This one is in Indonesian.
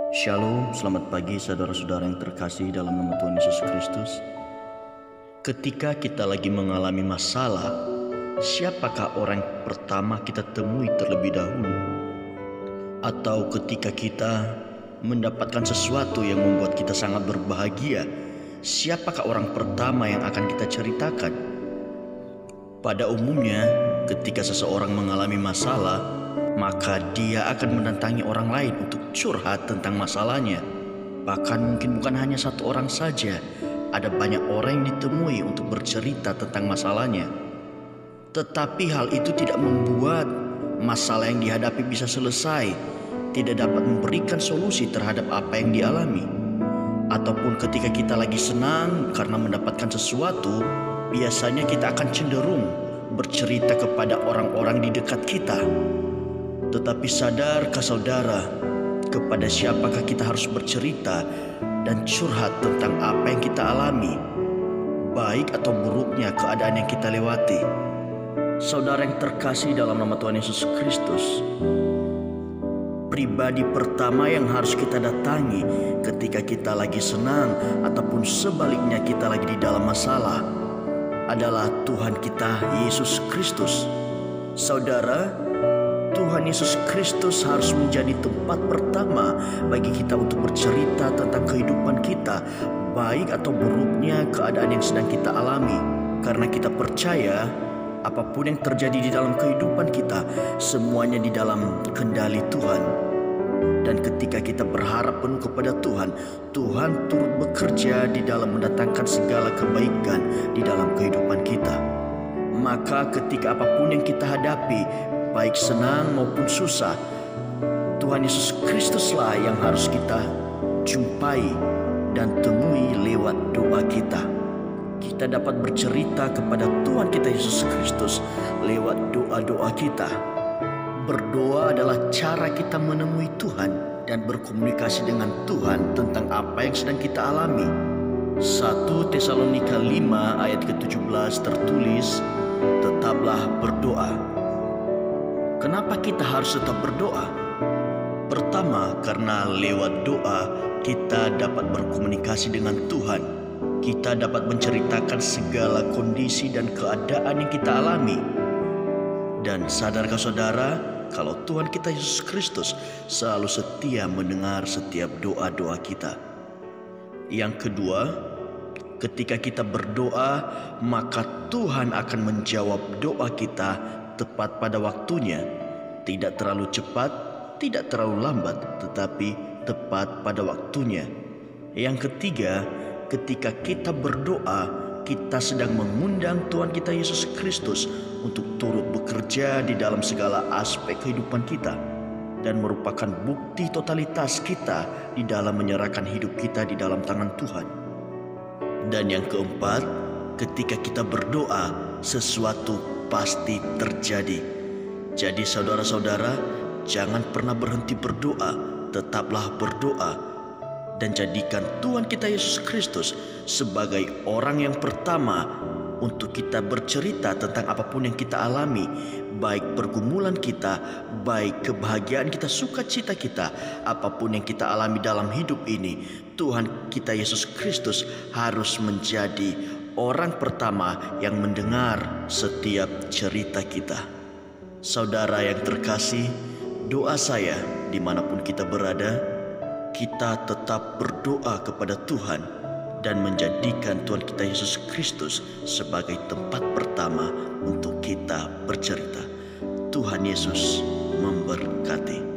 Shalom, selamat pagi saudara-saudara yang terkasih dalam nama Tuhan Yesus Kristus. Ketika kita lagi mengalami masalah, siapakah orang pertama kita temui terlebih dahulu? Atau ketika kita mendapatkan sesuatu yang membuat kita sangat berbahagia, siapakah orang pertama yang akan kita ceritakan? Pada umumnya, ketika seseorang mengalami masalah, maka dia akan mendatangi orang lain untuk curhat tentang masalahnya. Bahkan mungkin bukan hanya satu orang saja, ada banyak orang yang ditemui untuk bercerita tentang masalahnya. Tetapi hal itu tidak membuat masalah yang dihadapi bisa selesai, tidak dapat memberikan solusi terhadap apa yang dialami. Ataupun ketika kita lagi senang karena mendapatkan sesuatu, biasanya kita akan cenderung bercerita kepada orang-orang di dekat kita. Tetapi sadarkah saudara, kepada siapakah kita harus bercerita dan curhat tentang apa yang kita alami, baik atau buruknya keadaan yang kita lewati? Saudara yang terkasih dalam nama Tuhan Yesus Kristus, pribadi pertama yang harus kita datangi ketika kita lagi senang ataupun sebaliknya kita lagi di dalam masalah adalah Tuhan kita Yesus Kristus. Saudara, Tuhan Yesus Kristus harus menjadi tempat pertama bagi kita untuk bercerita tentang kehidupan kita, baik atau buruknya keadaan yang sedang kita alami. Karena kita percaya apapun yang terjadi di dalam kehidupan kita, semuanya di dalam kendali Tuhan. Dan ketika kita berharap penuh kepada Tuhan, Tuhan turut bekerja di dalam mendatangkan segala kebaikan di dalam kehidupan kita. Maka ketika apapun yang kita hadapi, baik senang maupun susah, Tuhan Yesus Kristuslah yang harus kita jumpai dan temui lewat doa kita. Kita dapat bercerita kepada Tuhan kita Yesus Kristus lewat doa-doa kita. Berdoa adalah cara kita menemui Tuhan dan berkomunikasi dengan Tuhan tentang apa yang sedang kita alami. 1 Tesalonika 5 ayat ke-17 tertulis, "Tetaplah berdoa." Kenapa kita harus tetap berdoa? Pertama, karena lewat doa kita dapat berkomunikasi dengan Tuhan. Kita dapat menceritakan segala kondisi dan keadaan yang kita alami. Dan sadarkah saudara, kalau Tuhan kita Yesus Kristus selalu setia mendengar setiap doa-doa kita. Yang kedua, ketika kita berdoa, maka Tuhan akan menjawab doa kita tepat pada waktunya, tidak terlalu cepat, tidak terlalu lambat, tetapi tepat pada waktunya. Yang ketiga, ketika kita berdoa, kita sedang mengundang Tuhan kita Yesus Kristus untuk turut bekerja di dalam segala aspek kehidupan kita dan merupakan bukti totalitas kita di dalam menyerahkan hidup kita di dalam tangan Tuhan. Dan yang keempat, ketika kita berdoa, sesuatu pasti terjadi. Jadi saudara-saudara, jangan pernah berhenti berdoa, tetaplah berdoa, dan jadikan Tuhan kita Yesus Kristus sebagai orang yang pertama untuk kita bercerita tentang apapun yang kita alami, baik pergumulan kita, baik kebahagiaan kita, sukacita kita, apapun yang kita alami dalam hidup ini, Tuhan kita Yesus Kristus harus menjadi orang pertama yang mendengar setiap cerita kita. Saudara yang terkasih, doa saya dimanapun kita berada, kita tetap berdoa kepada Tuhan dan menjadikan Tuhan kita Yesus Kristus sebagai tempat pertama untuk kita bercerita. Tuhan Yesus memberkati.